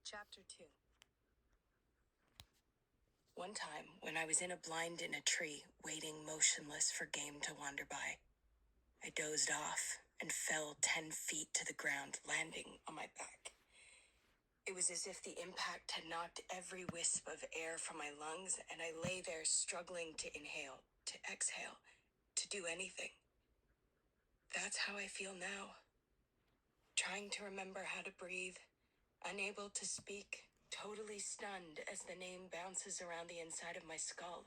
Chapter 2. One time, when I was in a blind in a tree, waiting motionless for game to wander by, I dozed off and fell 10 feet to the ground, landing on my back. It was as if the impact had knocked every wisp of air from my lungs, and I lay there struggling to inhale, to exhale, to do anything. That's how I feel now. Trying to remember how to breathe, unable to speak, totally stunned as the name bounces around the inside of my skull.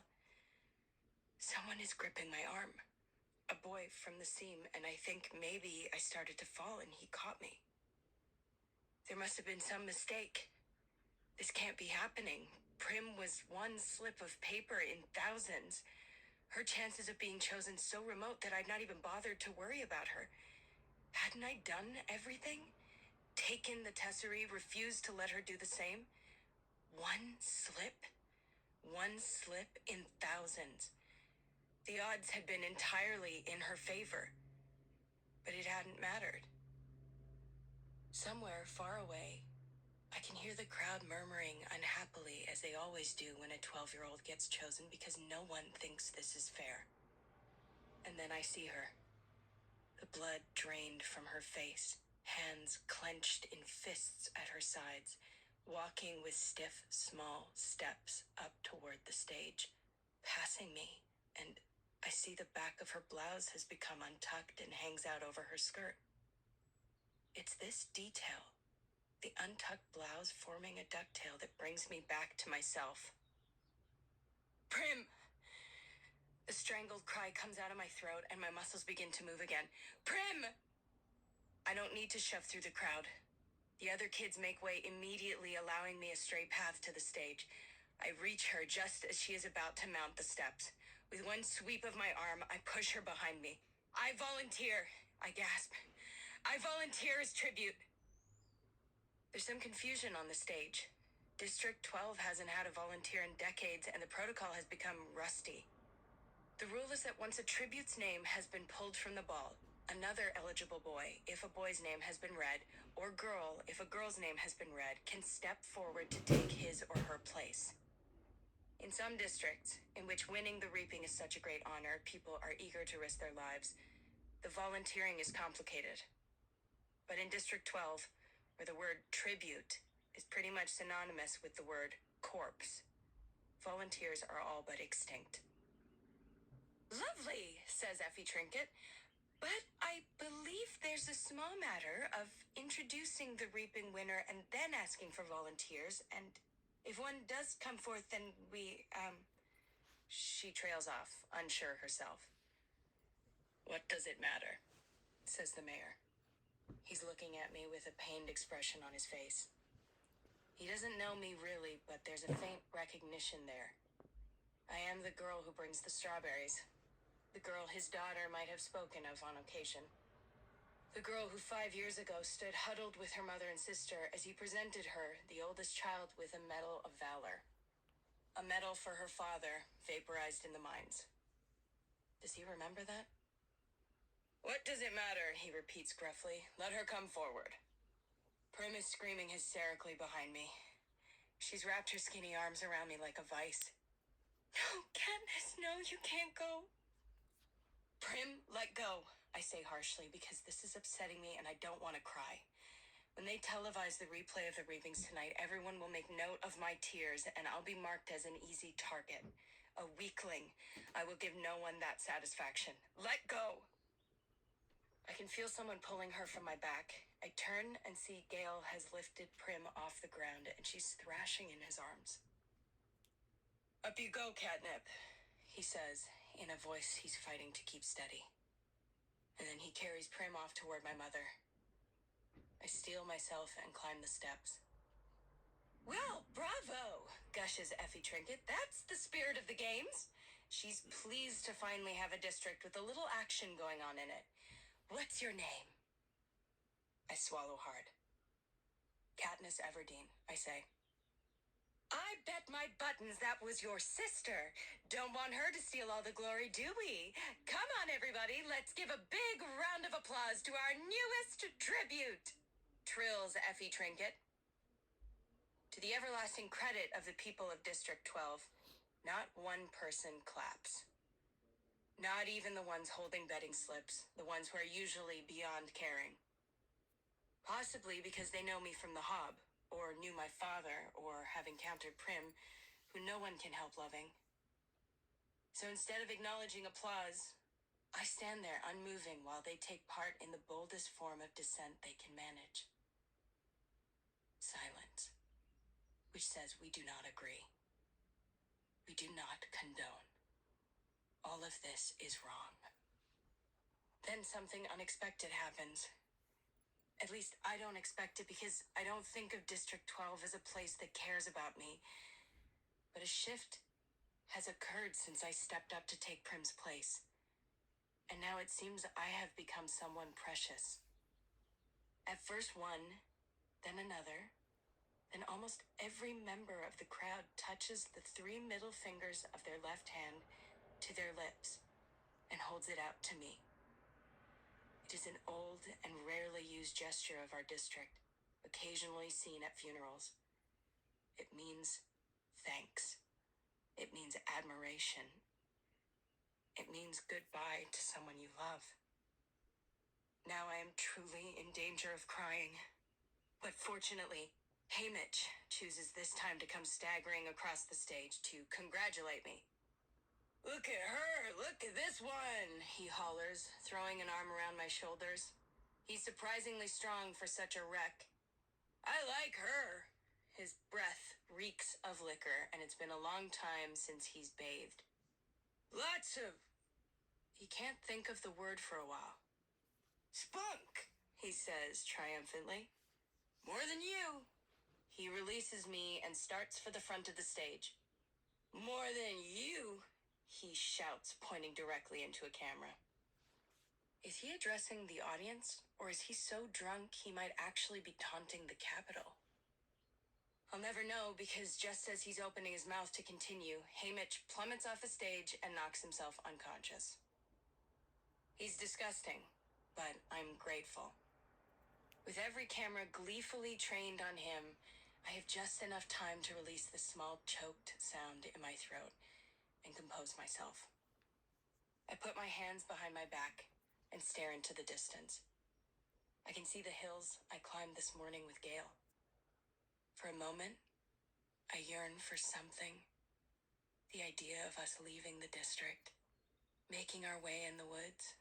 Someone is gripping my arm. A boy from the seam, and I think maybe I started to fall and he caught me. There must have been some mistake. This can't be happening. Prim was one slip of paper in thousands. Her chances of being chosen so remote that I'd not even bothered to worry about her. Hadn't I done everything? Taken the tesserae, refused to let her do the same? One slip? One slip in thousands. The odds had been entirely in her favor. But it hadn't mattered. Somewhere far away, I can hear the crowd murmuring unhappily, as they always do when a 12-year-old gets chosen, because no one thinks this is fair. And then I see her. The blood drained from her face, hands clenched in fists at her sides, walking with stiff, small steps up toward the stage, passing me, and I see the back of her blouse has become untucked and hangs out over her skirt. It's this detail, the untucked blouse forming a ducktail, that brings me back to myself. Prim! The strangled cry comes out of my throat and my muscles begin to move again. Prim! I don't need to shove through the crowd. The other kids make way immediately, allowing me a straight path to the stage. I reach her just as she is about to mount the steps. With one sweep of my arm, I push her behind me. I volunteer, I gasp. I volunteer as tribute. There's some confusion on the stage. District 12 hasn't had a volunteer in decades, and the protocol has become rusty. The rule is that once a tribute's name has been pulled from the ball, another eligible boy, if a boy's name has been read, or girl, if a girl's name has been read, can step forward to take his or her place. In some districts, in which winning the reaping is such a great honor, people are eager to risk their lives. The volunteering is complicated. But in District 12, where the word tribute is pretty much synonymous with the word corpse, volunteers are all but extinct. Lovely, says Effie Trinket. But I believe there's a small matter of introducing the reaping winner and then asking for volunteers, and if one does come forth, then we, She trails off, unsure herself. What does it matter? Says the mayor. He's looking at me with a pained expression on his face. He doesn't know me really, but there's a faint recognition there. I am the girl who brings the strawberries. The girl his daughter might have spoken of on occasion. The girl who 5 years ago stood huddled with her mother and sister as he presented her, the oldest child, with a Medal of Valor. A medal for her father, vaporized in the mines. Does he remember that? What does it matter? He repeats gruffly. Let her come forward. Prim is screaming hysterically behind me. She's wrapped her skinny arms around me like a vice. No, Katniss, no, you can't go. Prim, let go, I say harshly, because this is upsetting me and I don't want to cry. When they televise the replay of the reapings tonight, everyone will make note of my tears and I'll be marked as an easy target. A weakling. I will give no one that satisfaction. Let go! I can feel someone pulling her from my back. I turn and see Gale has lifted Prim off the ground and she's thrashing in his arms. Up you go, Catnip, he says, in a voice he's fighting to keep steady. And then he carries Prim off toward my mother. I steel myself and climb the steps. Well, bravo, gushes Effie Trinket. That's the spirit of the games. She's pleased to finally have a district with a little action going on in it. What's your name? I swallow hard. Katniss Everdeen, I say. I bet my buttons that was your sister. Don't want her to steal all the glory, do we? Come on, everybody, let's give a big round of applause to our newest tribute, trills Effie Trinket. To the everlasting credit of the people of District 12, not one person claps. Not even the ones holding betting slips, the ones who are usually beyond caring. Possibly because they know me from the Hob, or knew my father, or have encountered Prim, who no one can help loving. So instead of acknowledging applause, I stand there unmoving while they take part in the boldest form of dissent they can manage. Silence, which says we do not agree. We do not condone. All of this is wrong. Then something unexpected happens. At least I don't expect it because I don't think of District 12 as a place that cares about me. But a shift has occurred since I stepped up to take Prim's place. And now it seems I have become someone precious. At first one, then another, then almost every member of the crowd touches the 3 middle fingers of their left hand to their lips and holds it out to me. It is an old and rarely used gesture of our district, occasionally seen at funerals. It means thanks. It means admiration. It means goodbye to someone you love. Now I am truly in danger of crying. But fortunately, Haymitch chooses this time to come staggering across the stage to congratulate me. "Look at her! Look at this one!" he hollers, throwing an arm around my shoulders. He's surprisingly strong for such a wreck. "I like her!" His breath reeks of liquor, and it's been a long time since he's bathed. "Lots of..." He can't think of the word for a while. "Spunk," he says triumphantly. "More than you." He releases me and starts for the front of the stage. "More than you," he shouts, pointing directly into a camera. Is he addressing the audience, or is he so drunk he might actually be taunting the Capitol? I'll never know because just as he's opening his mouth to continue, Haymitch plummets off the stage and knocks himself unconscious. He's disgusting, but I'm grateful. With every camera gleefully trained on him, I have just enough time to release the small choked sound in my throat and compose myself. I put my hands behind my back and stare into the distance. I can see the hills I climbed this morning with Gale. For a moment, I yearn for something. The idea of us leaving the district, making our way in the woods.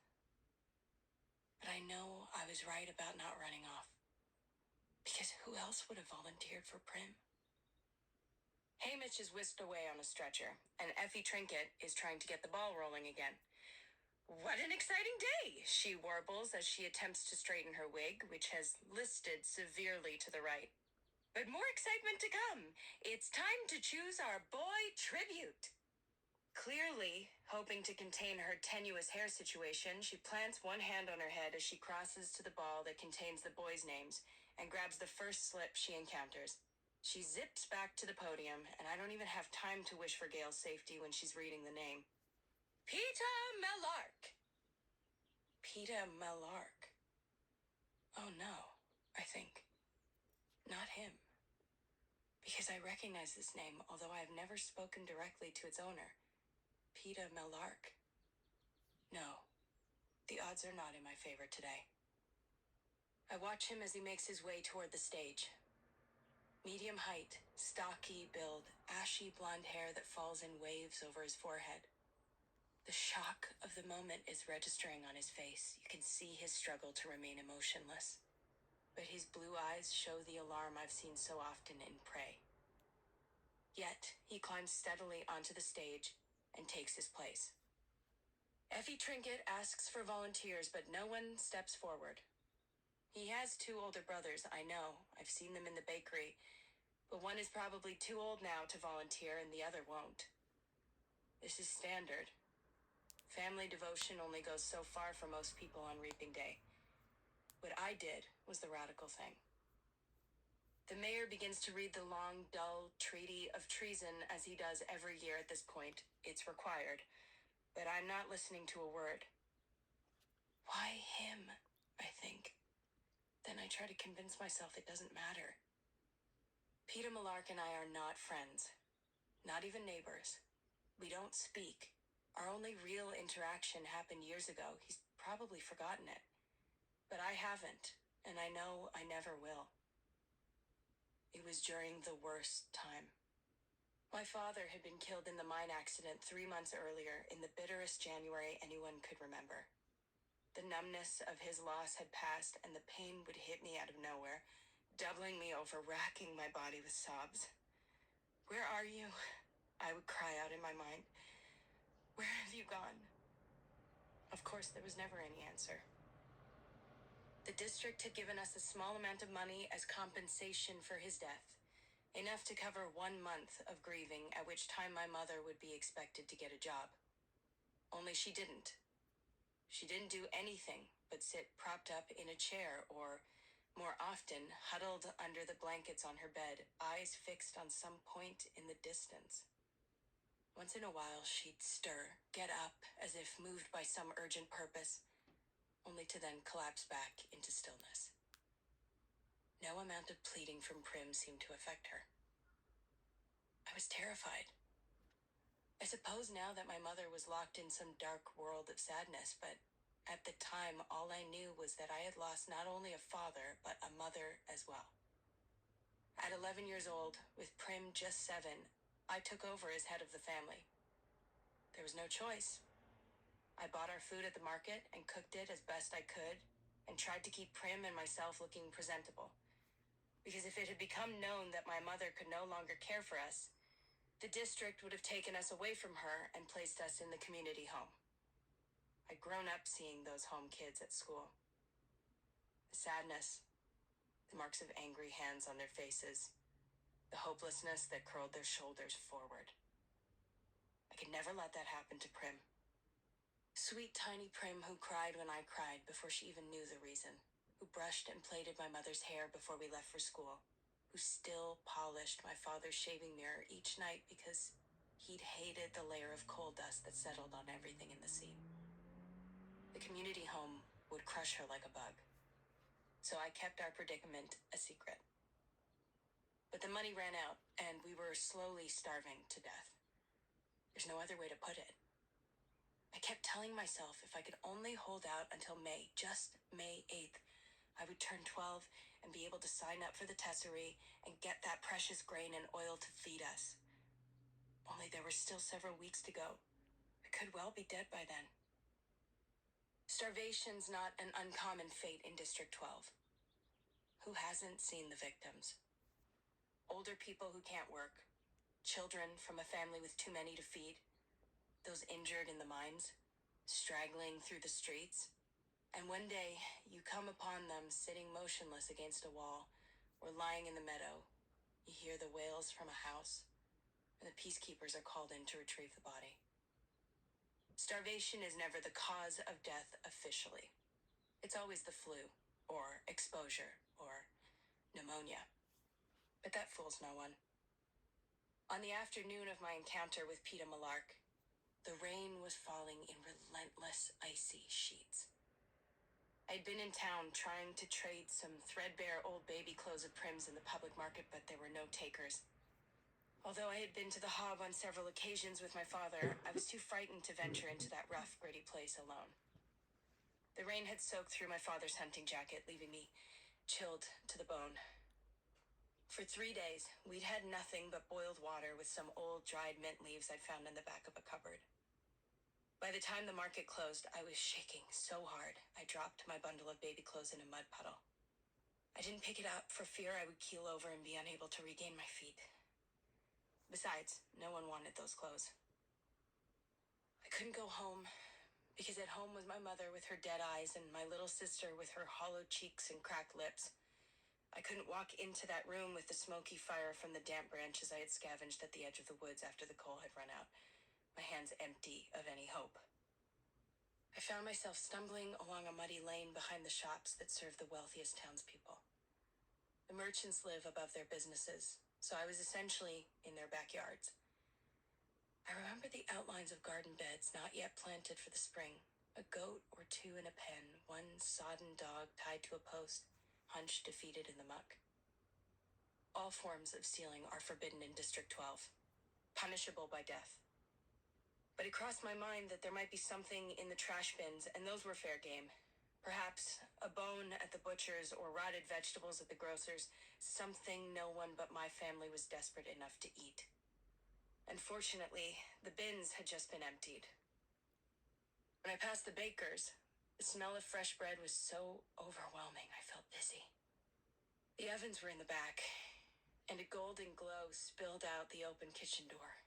But I know I was right about not running off. Because who else would have volunteered for Prim? Haymitch is whisked away on a stretcher, and Effie Trinket is trying to get the ball rolling again. "What an exciting day," she warbles as she attempts to straighten her wig, which has listed severely to the right. But more excitement to come. It's time to choose our boy tribute. Clearly, hoping to contain her tenuous hair situation, she plants one hand on her head as she crosses to the ball that contains the boys' names and grabs the first slip she encounters. She zips back to the podium, and I don't even have time to wish for Gale's safety when she's reading the name. Peter Melark. Peter Melark. Oh no, I think. Not him. Because I recognize this name, although I have never spoken directly to its owner. Peter Melark. No, the odds are not in my favor today. I watch him as he makes his way toward the stage. Medium height, stocky build, ashy blonde hair that falls in waves over his forehead. The shock of the moment is registering on his face. You can see his struggle to remain emotionless. But his blue eyes show the alarm I've seen so often in Prey. Yet, he climbs steadily onto the stage and takes his place. Effie Trinket asks for volunteers, but no one steps forward. He has 2 older brothers, I know. I've seen them in the bakery. But one is probably too old now to volunteer and the other won't. This is standard. Family devotion only goes so far for most people on Reaping Day. What I did was the radical thing. The mayor begins to read the long, dull treaty of treason as he does every year at this point. It's required. But I'm not listening to a word. Why him, I think. Then I try to convince myself it doesn't matter. Peter Malark and I are not friends, not even neighbors. We don't speak. Our only real interaction happened years ago. He's probably forgotten it. But I haven't, and I know I never will. It was during the worst time. My father had been killed in the mine accident 3 months earlier in the bitterest January anyone could remember. The numbness of his loss had passed, and the pain would hit me out of nowhere, doubling me over, racking my body with sobs. "Where are you?" I would cry out in my mind. "Where have you gone?" Of course, there was never any answer. The district had given us a small amount of money as compensation for his death, enough to cover 1 month of grieving, at which time my mother would be expected to get a job. Only she didn't. She didn't do anything but sit propped up in a chair or, more often, huddled under the blankets on her bed, eyes fixed on some point in the distance. Once in a while, she'd stir, get up, as if moved by some urgent purpose, only to then collapse back into stillness. No amount of pleading from Prim seemed to affect her. I was terrified. I suppose now that my mother was locked in some dark world of sadness, but at the time, all I knew was that I had lost not only a father, but a mother as well. At 11 years old, with Prim just 7, I took over as head of the family. There was no choice. I bought our food at the market and cooked it as best I could, and tried to keep Prim and myself looking presentable. Because if it had become known that my mother could no longer care for us, the district would have taken us away from her and placed us in the community home. I'd grown up seeing those home kids at school. The sadness, the marks of angry hands on their faces, the hopelessness that curled their shoulders forward. I could never let that happen to Prim. Sweet tiny Prim, who cried when I cried before she even knew the reason, who brushed and plaited my mother's hair before we left for school, who still polished my father's shaving mirror each night because he'd hated the layer of coal dust that settled on everything in the scene. The community home would crush her like a bug, so I kept our predicament a secret. But the money ran out, and we were slowly starving to death. There's no other way to put it. I kept telling myself if I could only hold out until May, just May 8th, I would turn 12 and be able to sign up for the Tesserae and get that precious grain and oil to feed us. Only there were still several weeks to go. I could well be dead by then. Starvation's not an uncommon fate in District 12. Who hasn't seen the victims? Older people who can't work, children from a family with too many to feed, those injured in the mines, straggling through the streets. And one day, you come upon them sitting motionless against a wall or lying in the meadow. You hear the wails from a house, and the peacekeepers are called in to retrieve the body. Starvation is never the cause of death officially. It's always the flu, or exposure, or pneumonia. But that fools no one. On the afternoon of my encounter with Peter Malark, the rain was falling in relentless, icy sheets. I'd been in town trying to trade some threadbare old baby clothes of Prim's in the public market, but there were no takers. Although I had been to the Hob on several occasions with my father, I was too frightened to venture into that rough, gritty place alone. The rain had soaked through my father's hunting jacket, leaving me chilled to the bone. For 3 days, we'd had nothing but boiled water with some old, dried mint leaves I'd found in the back of a cupboard. By the time the market closed, I was shaking so hard, I dropped my bundle of baby clothes in a mud puddle. I didn't pick it up for fear I would keel over and be unable to regain my feet. Besides, no one wanted those clothes. I couldn't go home, because at home was my mother with her dead eyes and my little sister with her hollow cheeks and cracked lips. I couldn't walk into that room with the smoky fire from the damp branches I had scavenged at the edge of the woods after the coal had run out, my hands empty of any hope. I found myself stumbling along a muddy lane behind the shops that serve the wealthiest townspeople. The merchants live above their businesses, so I was essentially in their backyards. I remember the outlines of garden beds not yet planted for the spring, a goat or two in a pen, one sodden dog tied to a post, hunched defeated in the muck. All forms of stealing are forbidden in District 12, punishable by death. But it crossed my mind that there might be something in the trash bins, and those were fair game. Perhaps a bone at the butcher's or rotted vegetables at the grocer's, something no one but my family was desperate enough to eat. Unfortunately, the bins had just been emptied. When I passed the baker's, the smell of fresh bread was so overwhelming I felt dizzy. The ovens were in the back, and a golden glow spilled out the open kitchen door.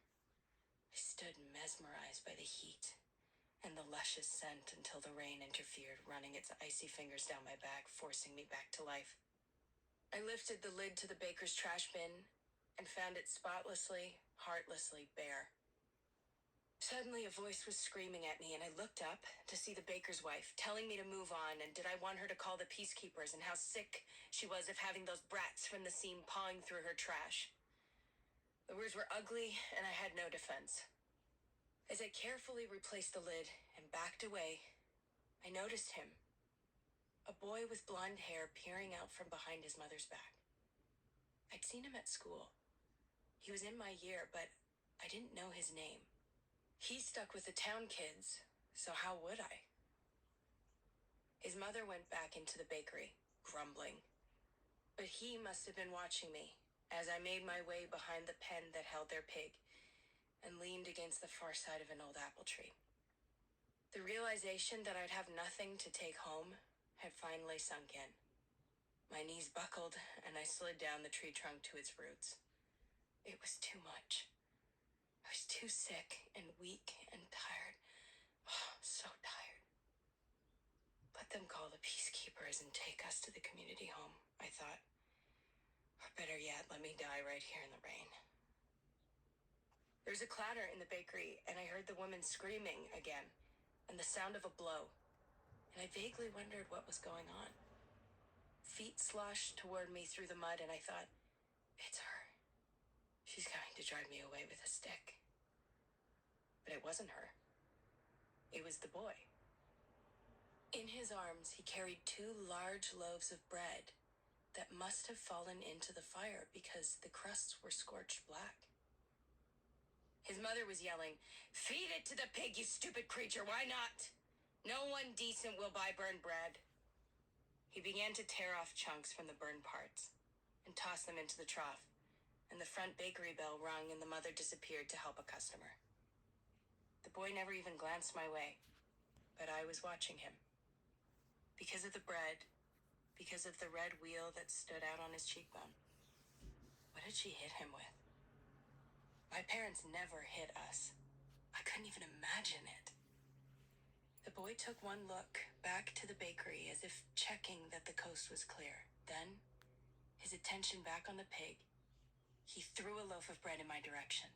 I stood mesmerized by the heat and the luscious scent until the rain interfered, running its icy fingers down my back, forcing me back to life. I lifted the lid to the baker's trash bin and found it spotlessly, heartlessly bare. Suddenly, a voice was screaming at me, and I looked up to see the baker's wife telling me to move on, and did I want her to call the peacekeepers, and how sick she was of having those brats from the scene pawing through her trash. The words were ugly, and I had no defense. As I carefully replaced the lid and backed away, I noticed him. A boy with blonde hair peering out from behind his mother's back. I'd seen him at school. He was in my year, but I didn't know his name. He stuck with the town kids, so how would I? His mother went back into the bakery, grumbling. But he must have been watching me as I made my way behind the pen that held their pig and leaned against the far side of an old apple tree. The realization that I'd have nothing to take home had finally sunk in. My knees buckled, and I slid down the tree trunk to its roots. It was too much. I was too sick and weak and tired. Oh, so tired. Let them call the peacekeepers and take us to the community home, I thought. Or better yet, let me die right here in the rain. There was a clatter in the bakery, and I heard the woman screaming again, and the sound of a blow, and I vaguely wondered what was going on. Feet sloshed toward me through the mud, and I thought, it's her. She's going to drive me away with a stick. But it wasn't her. It was the boy. In his arms, he carried 2 large loaves of bread that must have fallen into the fire because the crusts were scorched black. His mother was yelling, "Feed it to the pig, you stupid creature, why not? No one decent will buy burned bread." He began to tear off chunks from the burned parts and toss them into the trough, and the front bakery bell rung and the mother disappeared to help a customer. The boy never even glanced my way, but I was watching him. Because of the bread, because of the red wheal that stood out on his cheekbone. What had she hit him with? My parents never hit us. I couldn't even imagine it. The boy took one look back to the bakery as if checking that the coast was clear. Then, his attention back on the pig, he threw a loaf of bread in my direction.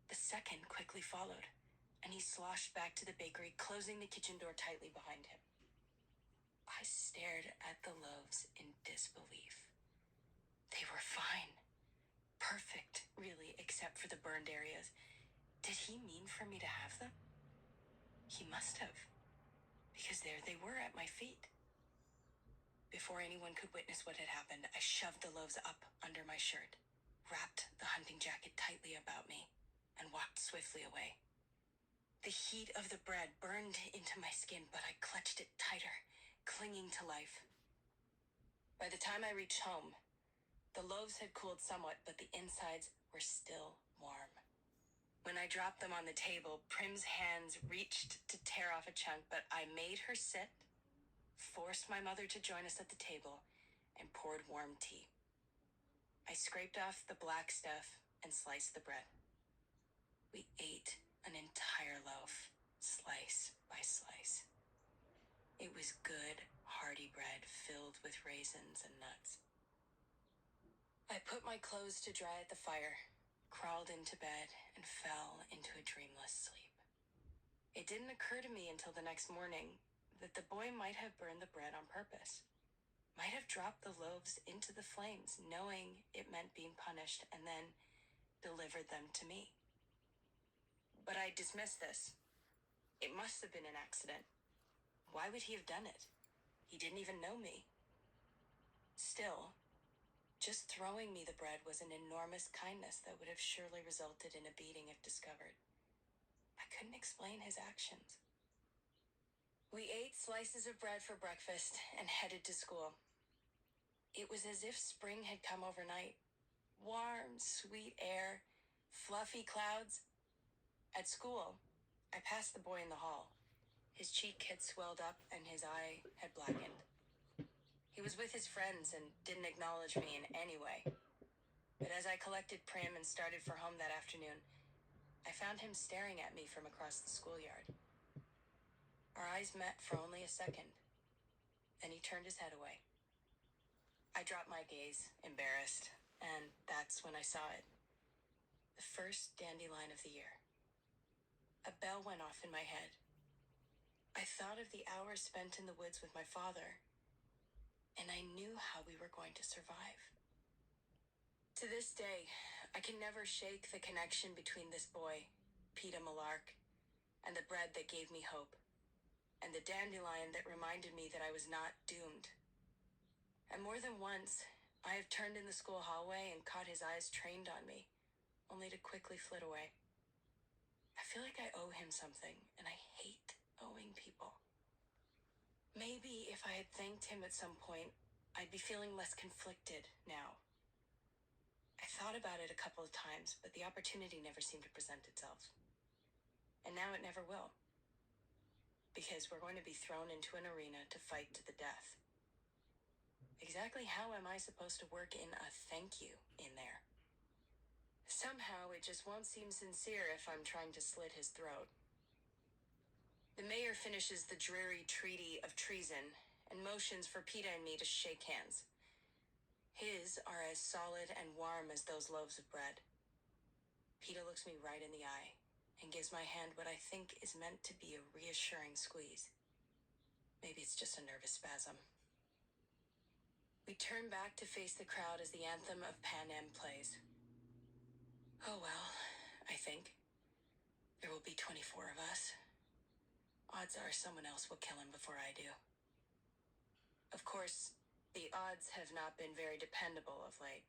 The second quickly followed, and he sloshed back to the bakery, closing the kitchen door tightly behind him. I stared at the loaves in disbelief. They were fine. Perfect, really, except for the burned areas. Did he mean for me to have them? He must have, because there they were at my feet. Before anyone could witness what had happened, I shoved the loaves up under my shirt, wrapped the hunting jacket tightly about me, and walked swiftly away. The heat of the bread burned into my skin, but I clutched it tighter, clinging to life. By the time I reached home, the loaves had cooled somewhat, but the insides were still warm. When I dropped them on the table, Prim's hands reached to tear off a chunk, but I made her sit, forced my mother to join us at the table, and poured warm tea. I scraped off the black stuff and sliced the bread. We ate an entire loaf, slice by slice. It was good, hearty bread filled with raisins and nuts. I put my clothes to dry at the fire, crawled into bed, and fell into a dreamless sleep. It didn't occur to me until the next morning that the boy might have burned the bread on purpose, might have dropped the loaves into the flames, knowing it meant being punished, and then delivered them to me. But I dismissed this. It must have been an accident. Why would he have done it? He didn't even know me. Still, Just throwing me the bread was an enormous kindness that would have surely resulted in a beating if discovered. I couldn't explain his actions. We ate slices of bread for breakfast and headed to school. It was as if spring had come overnight. Warm, sweet air, fluffy clouds. At school, I passed the boy in the hall. His cheek had swelled up and his eye had blackened. He was with his friends and didn't acknowledge me in any way. But as I collected Prim and started for home that afternoon, I found him staring at me from across the schoolyard. Our eyes met for only a second. Then he turned his head away. I dropped my gaze, embarrassed, and that's when I saw it. The first dandelion of the year. A bell went off in my head. I thought of the hours spent in the woods with my father, and I knew how we were going to survive. To this day, I can never shake the connection between this boy, Peeta Malark, and the bread that gave me hope, and the dandelion that reminded me that I was not doomed. And more than once, I have turned in the school hallway and caught his eyes trained on me, only to quickly flit away. I feel like I owe him something, and I hate owing people. Maybe if I had thanked him at some point, I'd be feeling less conflicted now. I thought about it a couple of times, but the opportunity never seemed to present itself. And now it never will. Because we're going to be thrown into an arena to fight to the death. Exactly how am I supposed to work in a thank you in there? Somehow it just won't seem sincere if I'm trying to slit his throat. The mayor finishes the dreary treaty of treason and motions for Peeta and me to shake hands. His are as solid and warm as those loaves of bread. Peeta looks me right in the eye and gives my hand what I think is meant to be a reassuring squeeze. Maybe it's just a nervous spasm. We turn back to face the crowd as the anthem of Pan Am plays. Oh well, I think. There will be 24 of us. Odds are someone else will kill him before I do. Of course, the odds have not been very dependable of late.